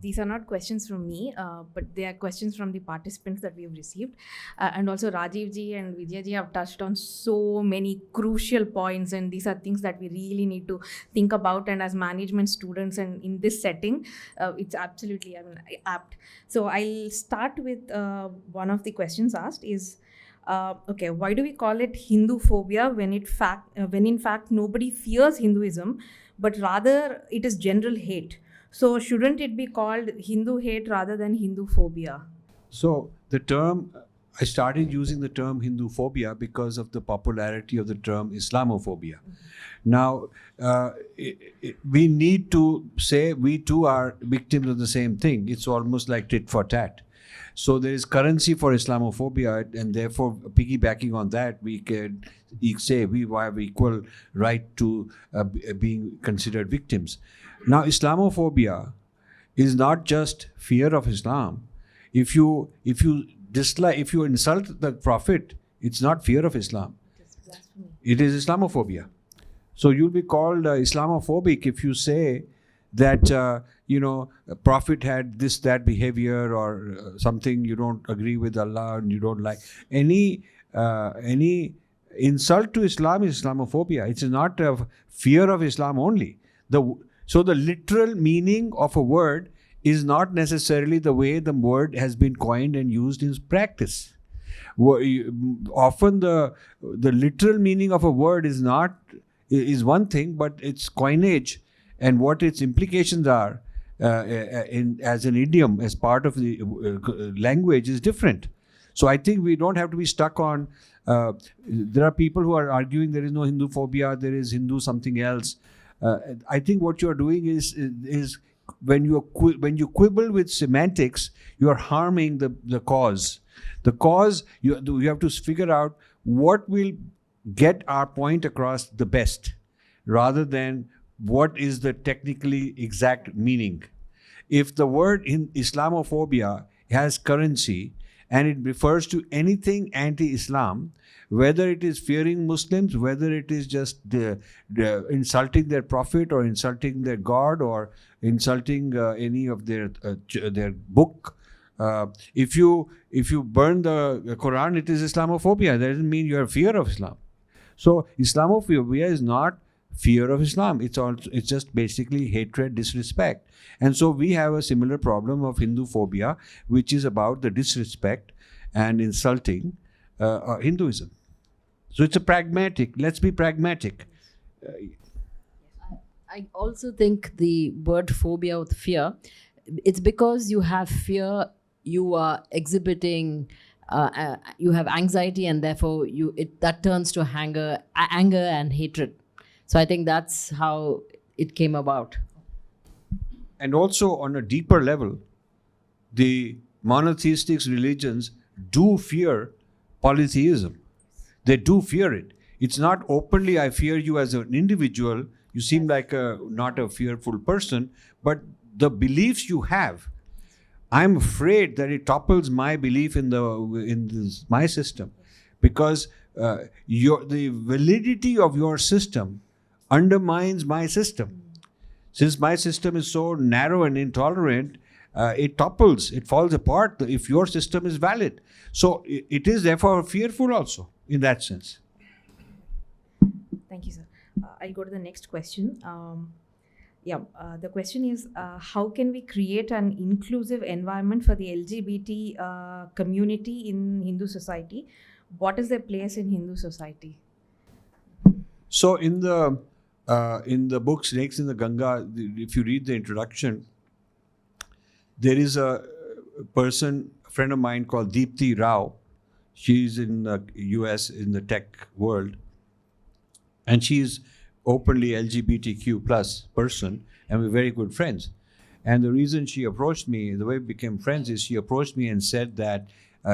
These are not questions from me, but they are questions from the participants that we have received. And also Rajiv ji and Vijay ji have touched on so many crucial points, and these are things that we really need to think about. And as management students and in this setting, it's absolutely apt. So I'll start with one of the questions asked is, okay, why do we call it Hinduphobia when in fact nobody fears Hinduism, but rather it is general hate? So shouldn't it be called Hindu hate rather than Hinduphobia? So the term, I started using the term Hinduphobia because of the popularity of the term Islamophobia. Now, we need to say we too are victims of the same thing. It's almost like tit for tat. So there is currency for Islamophobia, and therefore piggybacking on that, we can say we have equal right to being considered victims. Now, Islamophobia is not just fear of Islam. If you dislike, if you insult the Prophet, it's not fear of Islam. It is Islamophobia. So you'll be called Islamophobic if you say that a Prophet had this, that behavior, or something you don't agree with Allah and you don't like. Any insult to Islam is Islamophobia. It's not a fear of Islam only. So the literal meaning of a word is not necessarily the way the word has been coined and used in practice. Often the literal meaning of a word is one thing, but its coinage and what its implications are as an idiom, as part of the language, is different. So I think we don't have to be stuck on. There are people who are arguing there is no Hinduphobia, there is Hindu something else. I think what you are doing is when you quibble with semantics, you are harming the cause. The cause, you have to figure out what will get our point across the best, rather than what is the technically exact meaning. If the word in Islamophobia has currency and it refers to anything anti-Islam, whether it is fearing Muslims, whether it is just insulting their prophet or insulting their God or insulting any of their book, if you burn the Quran, it is Islamophobia. That doesn't mean you have fear of Islam. So Islamophobia is not fear of Islam. It's just basically hatred, disrespect. And so we have a similar problem of Hinduphobia, which is about the disrespect and insulting Hinduism. So it's a pragmatic. Let's be pragmatic. I also think the word phobia with fear, it's because you have fear, you are exhibiting, you have anxiety, and therefore that turns to anger and hatred. So I think that's how it came about. And also on a deeper level, the monotheistic religions do fear polytheism. They do fear it. It's not openly, I fear you as an individual, you seem like not a fearful person, but the beliefs you have, I'm afraid that it topples my belief in my system, because the validity of your system undermines my system. Since my system is so narrow and intolerant, it topples, it falls apart if your system is valid. So it is therefore fearful also in that sense. Thank you, sir. I'll go to the next question. The question is, how can we create an inclusive environment for the LGBT community in Hindu society? What is their place in Hindu society? So in the book Snakes in the Ganga, if you read the introduction, there is a friend of mine called Deepthi Rao. She's in the US in the tech world, and she's openly LGBTQ plus person, and we're very good friends. And the reason she approached me, the way we became friends, is she approached me and said that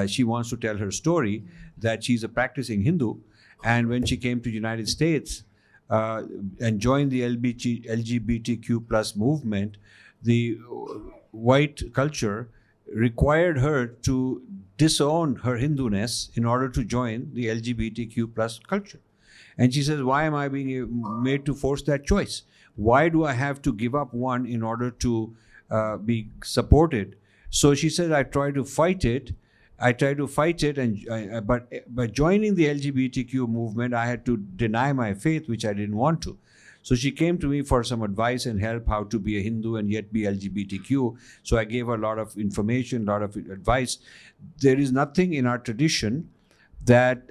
she wants to tell her story, that she's a practicing Hindu, and when she came to the United States and joined the LGBTQ plus movement, the white culture required her to disown her Hinduness in order to join the LGBTQ plus culture. And she says, why am I being made to force that choice? Why do I have to give up one in order to be supported. So she said, I try to fight it. And but by joining the LGBTQ movement, I had to deny my faith, which I didn't want to. So she came to me for some advice and help how to be a Hindu and yet be LGBTQ. So I gave her a lot of information, a lot of advice. There is nothing in our tradition that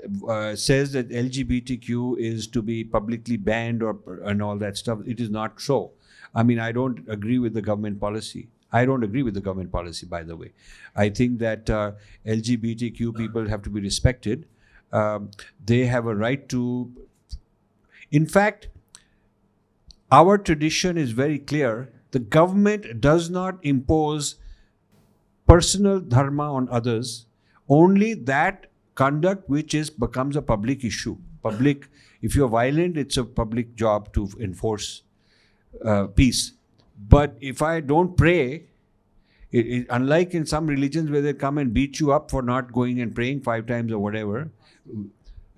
says that LGBTQ is to be publicly banned and all that stuff. It is not so. I mean, I don't agree with the government policy. I don't agree with the government policy, by the way. I think that LGBTQ people have to be respected. They have a right to... In fact, our tradition is very clear. The government does not impose personal dharma on others, only that conduct which becomes a public issue. If you're violent, it's a public job to enforce peace. But if I don't pray, unlike in some religions where they come and beat you up for not going and praying 5 times or whatever,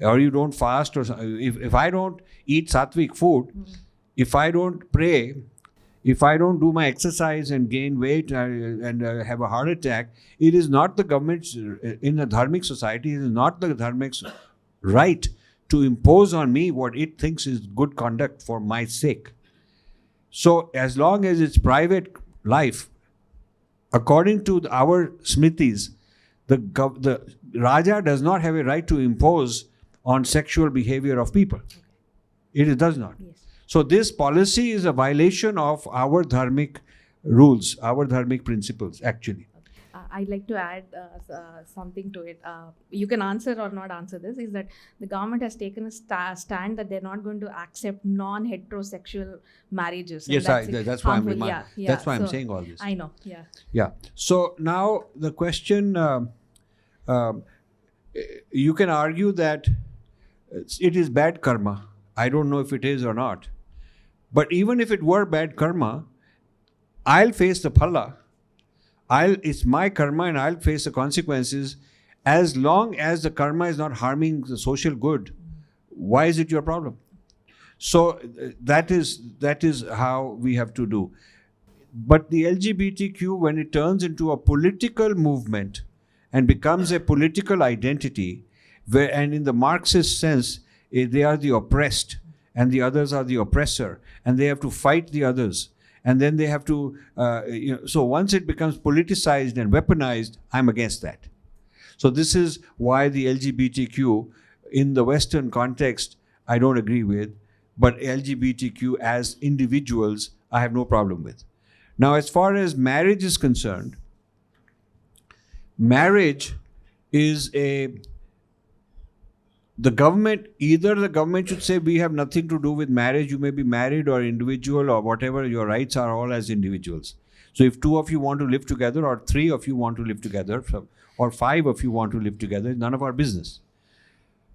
or you don't fast, or if I don't eat sattvic food, if I don't pray, if I don't do my exercise and gain weight and have a heart attack, it is not the government's, in a dharmic society, it is not the dharmic's right to impose on me what it thinks is good conduct for my sake. So as long as it's private life, according to our smritis, the Raja does not have a right to impose on sexual behavior of people. It does not. Yes. So this policy is a violation of our dharmic rules, our dharmic principles, actually. I'd like to add something to it. You can answer or not answer this, is that the government has taken a stand that they're not going to accept non-heterosexual marriages. Yes, that's why I'm saying all this. I know, yeah. Yeah. So now the question, you can argue that it is bad karma. I don't know if it is or not. But even if it were bad karma, I'll face the phala. It's my karma and I'll face the consequences as long as the karma is not harming the social good. Why is it your problem? So that is how we have to do. But the LGBTQ, when it turns into a political movement and becomes a political identity, and in the Marxist sense, they are the oppressed and the others are the oppressor, and they have to fight the others. And then they have to, so once it becomes politicized and weaponized, I'm against that. So this is why the LGBTQ in the Western context, I don't agree with, but LGBTQ as individuals, I have no problem with. Now, as far as marriage is concerned, marriage is the government should say, we have nothing to do with marriage. You may be married or individual or whatever. Your rights are all as individuals. So if 2 of you want to live together, or 3 of you want to live together, or 5 of you want to live together, it's none of our business.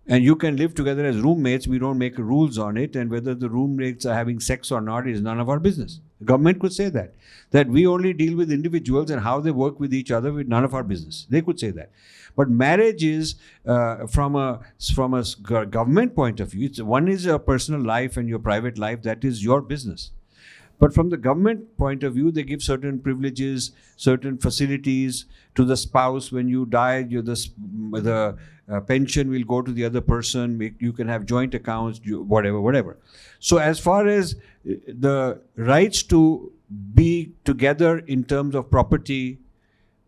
And you can live together as roommates. We don't make rules on it. And whether the roommates are having sex or not is none of our business. The government could say that we only deal with individuals, and how they work with each other with none of our business. They could say that. But marriage is, from a government point of view, one is your personal life and your private life. That is your business. But from the government point of view, they give certain privileges, certain facilities to the spouse. When you die, the pension will go to the other person. You can have joint accounts, whatever. So as far as the rights to be together in terms of property,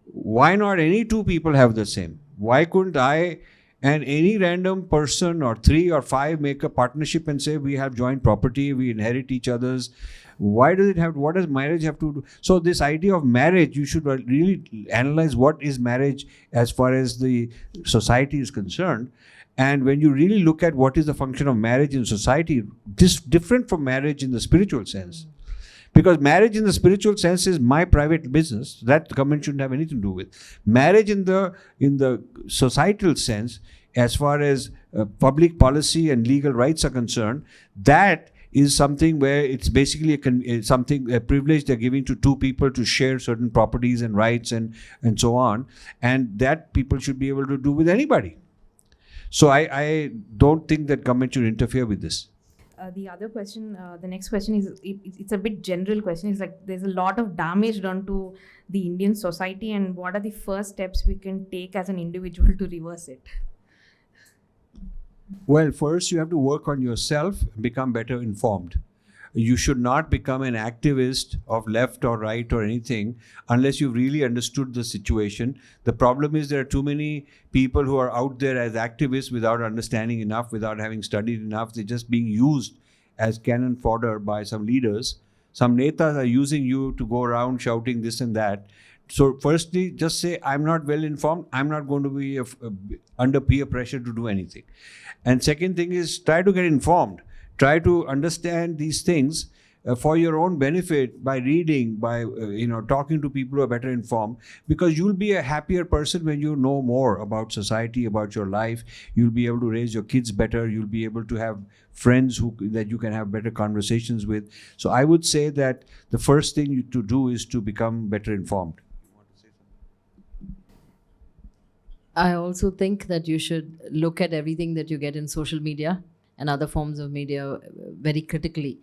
why not any 2 people have the same? Why couldn't I and any random person or 3 or 5 make a partnership and say we have joint property, we inherit each other's? What does marriage have to do? So this idea of marriage, you should really analyze what is marriage as far as the society is concerned. And when you really look at what is the function of marriage in society, this different from marriage in the spiritual sense. Because marriage in the spiritual sense is my private business. That the government shouldn't have anything to do with. Marriage in the societal sense, as far as public policy and legal rights are concerned, that is something where it's basically a privilege they're giving to 2 people to share certain properties and rights and so on. And that people should be able to do with anybody. So I don't think that government should interfere with this. The other question, the next question is, it's a bit general question. It's like there's a lot of damage done to the Indian society, and what are the first steps we can take as an individual to reverse it? Well, first you have to work on yourself, become better informed. You should not become an activist of left or right or anything unless you've really understood the situation. The problem is there are too many people who are out there as activists without understanding enough, without having studied enough. They're just being used as cannon fodder by some leaders. Some netas are using you to go around shouting this and that. So firstly, just say, I'm not well informed. I'm not going to be under peer pressure to do anything. And second thing is, try to get informed. Try to understand these things for your own benefit by reading, by talking to people who are better informed, because you'll be a happier person when you know more about society, about your life. You'll be able to raise your kids better. You'll be able to have friends that you can have better conversations with. So I would say that the first thing to do is to become better informed. I also think that you should look at everything that you get in social media and other forms of media very critically.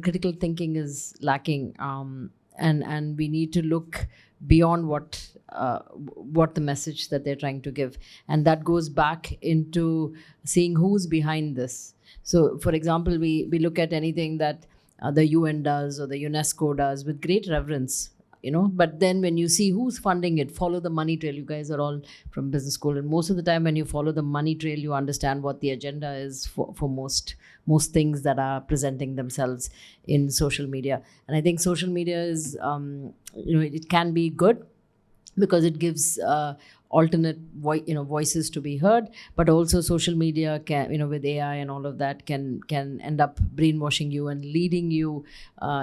Critical thinking is lacking, and we need to look beyond what the message that they're trying to give, and that goes back into seeing who's behind this. So, for example, we look at anything that the UN does or the UNESCO does with great reverence. But then when you see who's funding it, follow the money trail. You guys are all from business school, and most of the time when you follow the money trail, you understand what the agenda is for most things that are presenting themselves in social media. And I think social media is, it can be good because it gives alternate voices to be heard, but also social media can, with AI and all of that, can end up brainwashing you and leading you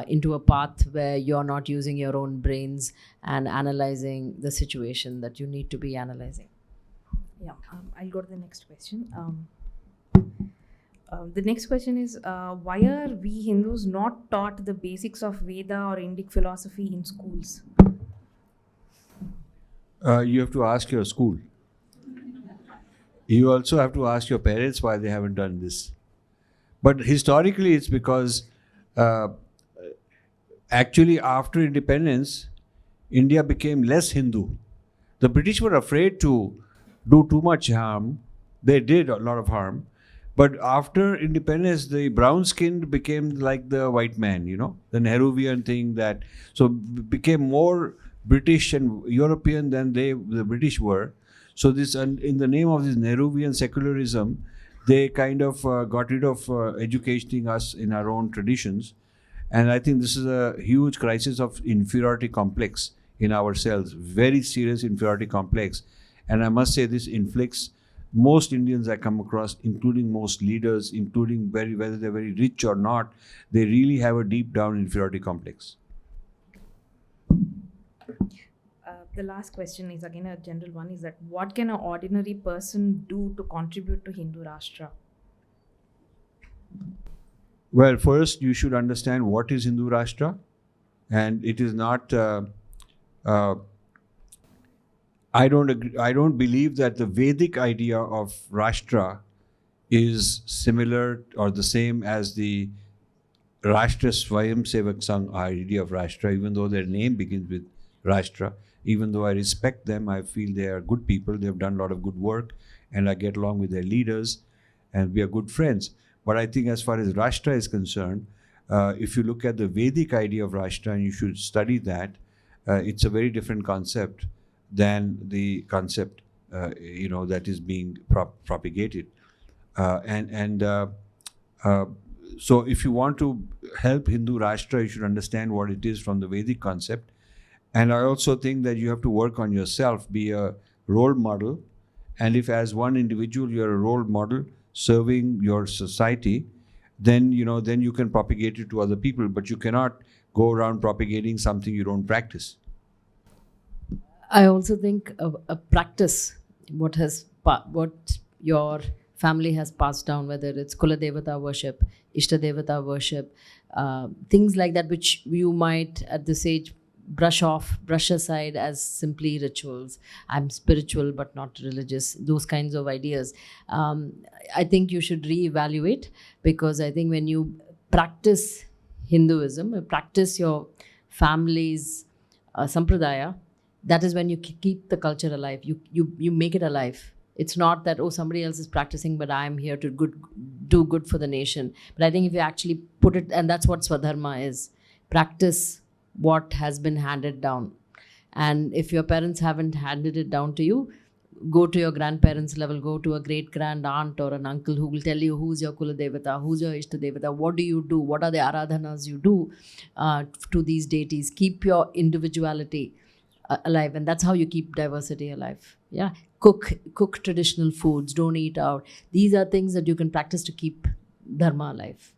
into a path where you're not using your own brains and analyzing the situation that you need to be analyzing. Yeah, I'll go to the next question. The next question is, why are we Hindus not taught the basics of Veda or Indic philosophy in schools? You have to ask your school. You also have to ask your parents why they haven't done this. But historically, it's because actually after independence, India became less Hindu. The British were afraid to do too much harm. They did a lot of harm. But after independence, the brown-skinned became like the white man, the Nehruvian thing so became more British and European than the British were. So this, in the name of this Nehruvian secularism, they kind of got rid of educating us in our own traditions. And I think this is a huge crisis of inferiority complex in ourselves, very serious inferiority complex. And I must say this inflicts most Indians I come across, including most leaders, including whether they're very rich or not, they really have a deep down inferiority complex. The last question is again a general one, is that what can an ordinary person do to contribute to Hindu Rashtra? Well, first you should understand what is Hindu Rashtra, and it is not. I don't believe that the Vedic idea of Rashtra is similar or the same as the Rashtra Swayamsevak Sangh idea of Rashtra, even though their name begins with Rashtra. Even though I respect them, I feel they are good people. They have done a lot of good work, and I get along with their leaders, and we are good friends. But I think as far as Rashtra is concerned, if you look at the Vedic idea of Rashtra, and you should study that, it's a very different concept than the concept that is being propagated. So if you want to help Hindu Rashtra, you should understand what it is from the Vedic concept. And I also think that you have to work on yourself, be a role model. And if as one individual you're a role model serving your society, then you can propagate it to other people. But you cannot go around propagating something you don't practice. I also think a practice, what your family has passed down, whether it's Kula Devata worship, Ishta Devata worship, things like that, which you might at this age brush aside as simply rituals. I'm spiritual but not religious. Those kinds of ideas. I think you should reevaluate, because I think when you practice Hinduism, practice your family's sampradaya, that is when you keep the culture alive. You make it alive. It's not that, oh, somebody else is practicing, but I'm here to do good for the nation. But I think if you actually put it, and that's what Swadharma is, practice what has been handed down. And if your parents haven't handed it down to you, go to your grandparents' level, go to a great grand aunt or an uncle who will tell you who's your Kula Devata, who's your Ishta Devata, what do you do, what are the aradhanas you do to these deities. Keep your individuality alive, and that's how you keep diversity alive. Yeah, cook traditional foods, don't eat out. These are things that you can practice to keep Dharma alive.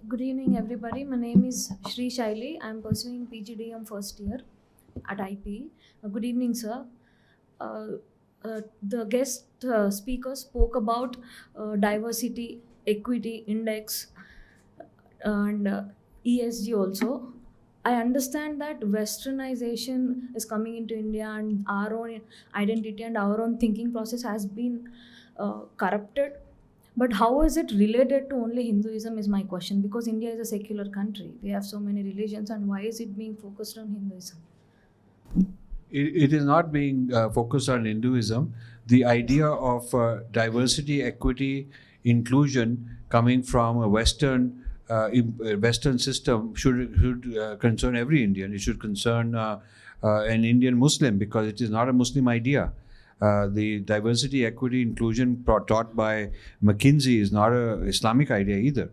Good evening, everybody. My name is Shri Shaili. I am pursuing PGDM first year at IP. Good evening, sir. The guest speaker spoke about diversity, equity, index, and ESG also. I understand that westernization is coming into India, and our own identity and our own thinking process has been corrupted. But how is it related to only Hinduism is my question, because India is a secular country. We have so many religions, and why is it being focused on Hinduism? It is not being focused on Hinduism. The idea of diversity, equity, inclusion coming from a Western system should concern every Indian. It should concern an Indian Muslim, because it is not a Muslim idea. The diversity, equity, inclusion taught by McKinsey is not an Islamic idea either.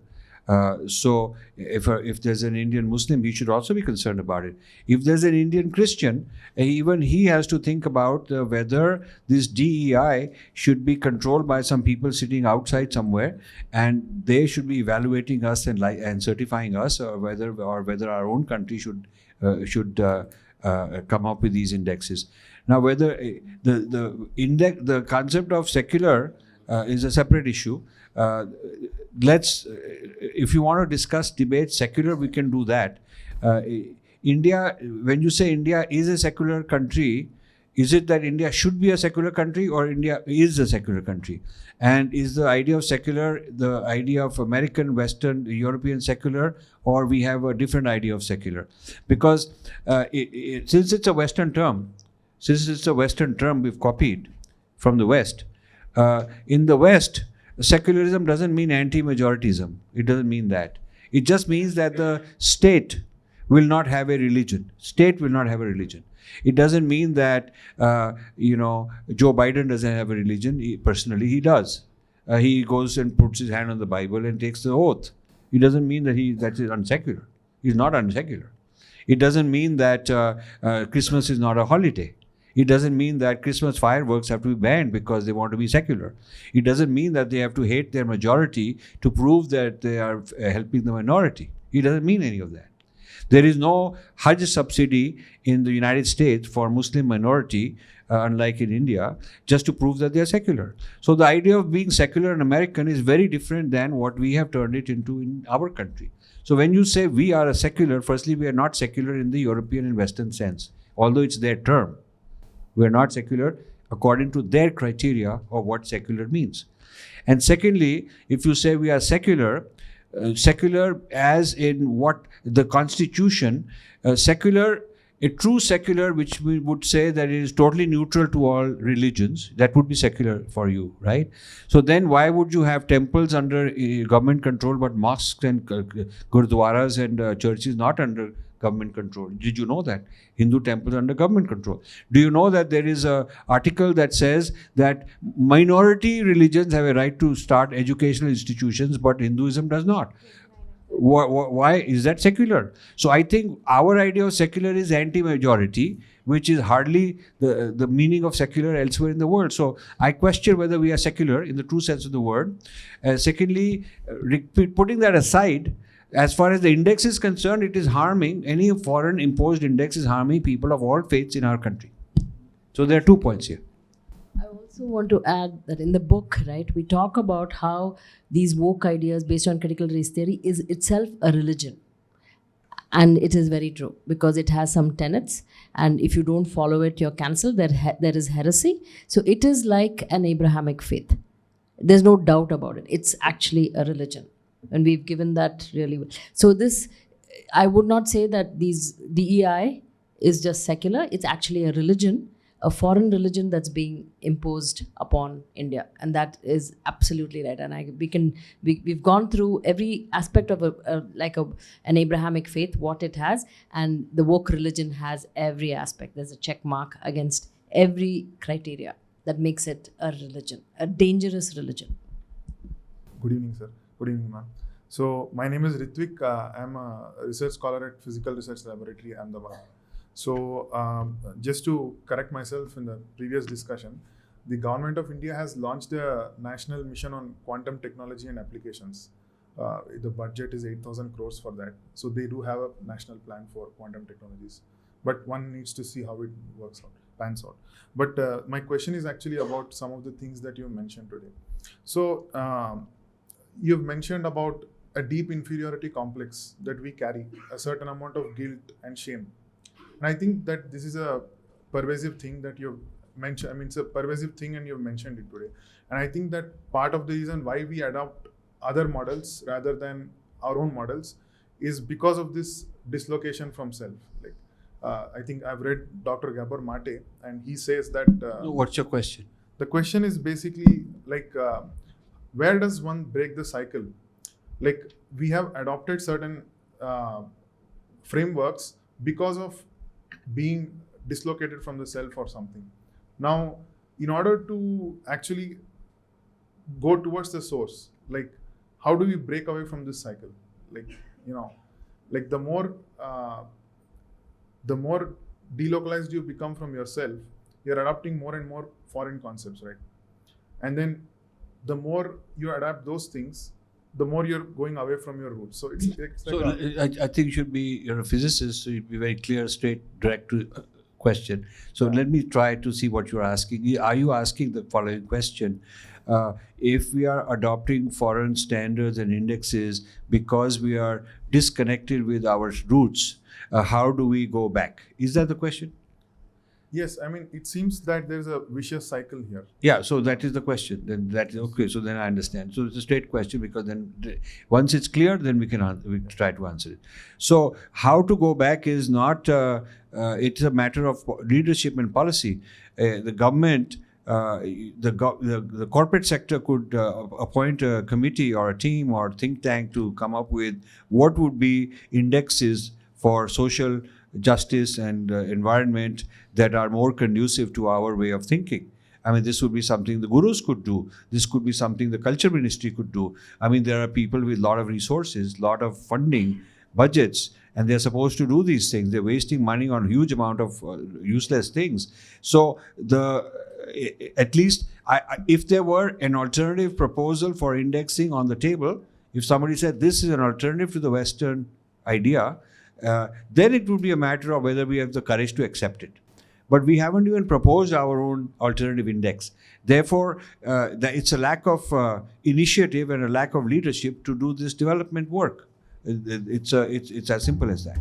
So if there's an Indian Muslim, he should also be concerned about it. If there's an Indian Christian, even he has to think about whether this DEI should be controlled by some people sitting outside somewhere, and they should be evaluating us and certifying us, or whether our own country should come up with these indexes. Now, whether the concept of secular is a separate issue. If you want to debate secular, we can do that. India, when you say India is a secular country, is it that India should be a secular country, or India is a secular country? And is the idea of secular the idea of American, Western, European secular, or we have a different idea of secular? Because since it's a Western term, we've copied from the West. In the West, secularism doesn't mean anti-majoritism. It doesn't mean that. It just means that the state will not have a religion. It doesn't mean that Joe Biden doesn't have a religion. Personally, he does. He goes and puts his hand on the Bible and takes the oath. It doesn't mean that that is unsecular. He's not unsecular. It doesn't mean that Christmas is not a holiday. It doesn't mean that Christmas fireworks have to be banned because they want to be secular. It doesn't mean that they have to hate their majority to prove that they are helping the minority. It doesn't mean any of that. There is no Hajj subsidy in the United States for Muslim minority, unlike in India, just to prove that they are secular. So the idea of being secular in American is very different than what we have turned it into in our country. So when you say we are a secular, firstly, we are not secular in the European and Western sense, although it's their term. We are not secular according to their criteria of what secular means. And secondly, if you say we are secular as in what the Constitution, a true secular, which we would say that it is totally neutral to all religions, that would be secular for you, right? So then why would you have temples under government control, but mosques and gurdwaras and churches not under government control? Did you know that? Hindu temples under government control. Do you know that there is an article that says that minority religions have a right to start educational institutions, but Hinduism does not? Why is that secular? So I think our idea of secular is anti-majority, which is hardly the meaning of secular elsewhere in the world. So I question whether we are secular in the true sense of the word. Secondly, putting that aside, as far as the index is concerned, it is harming, any foreign imposed index is harming people of all faiths in our country. So there are 2 points here. I also want to add that in the book, right, we talk about how these woke ideas based on critical race theory is itself a religion. And it is very true because it has some tenets, and if you don't follow it, you're cancelled. There is heresy. So it is like an Abrahamic faith. There's no doubt about it. It's actually a religion, and we've given that really well. So this, I would not say that these DEI is just secular. It's actually a religion, a foreign religion that's being imposed upon India, and that is absolutely right. And we've gone through every aspect of an Abrahamic faith, what it has, and the woke religion has every aspect. There's a check mark against every criteria that makes it a religion, a dangerous religion. Good evening, sir. Good evening, ma'am. So my name is Ritvik. I'm a research scholar at Physical Research Laboratory, Ahmedabad. So just to correct myself in the previous discussion, the government of India has launched a national mission on quantum technology and applications. The budget is 8,000 crores for that. So they do have a national plan for quantum technologies. But one needs to see how it works out, pans out. But my question is actually about some of the things that you mentioned today. So you've mentioned about a deep inferiority complex that we carry, a certain amount of guilt and shame. And I think that this is a pervasive thing that you've mentioned. I mean, it's a pervasive thing and you've mentioned it today. And I think that part of the reason why we adopt other models rather than our own models is because of this dislocation from self. Like, I think I've read Dr. Gabor Mate, and he says that... What's your question? The question is basically like, where does one break the cycle? Like, we have adopted certain frameworks because of being dislocated from the self or something. Now, in order to actually go towards the source, like, how do we break away from this cycle? Like, like the more delocalized you become from yourself, you're adopting more and more foreign concepts, right? And then the more you adapt those things, the more you're going away from your roots. So it's like I think you're a physicist, so you'd be very clear, straight, direct to question. So let me try to see what you're asking. Are you asking the following question? If we are adopting foreign standards and indexes because we are disconnected with our roots, how do we go back? Is that the question? Yes, I mean, it seems that there's a vicious cycle here. Yeah, so that is the question. Then that is okay. So then I understand. So it's a straight question, because then once it's clear, then we try to answer it. So how to go back is not. It's a matter of leadership and policy. The government, the corporate sector could appoint a committee or a team or think tank to come up with what would be indexes for social justice and environment that are more conducive to our way of thinking. I mean, this would be something the gurus could do. This could be something the culture ministry could do. I mean, there are people with a lot of resources, lot of funding, budgets, and they're supposed to do these things. They're wasting money on a huge amount of useless things. So at least if there were an alternative proposal for indexing on the table, if somebody said this is an alternative to the Western idea, then it would be a matter of whether we have the courage to accept it. But we haven't even proposed our own alternative index. Therefore, it's a lack of initiative and a lack of leadership to do this development work. It's as simple as that.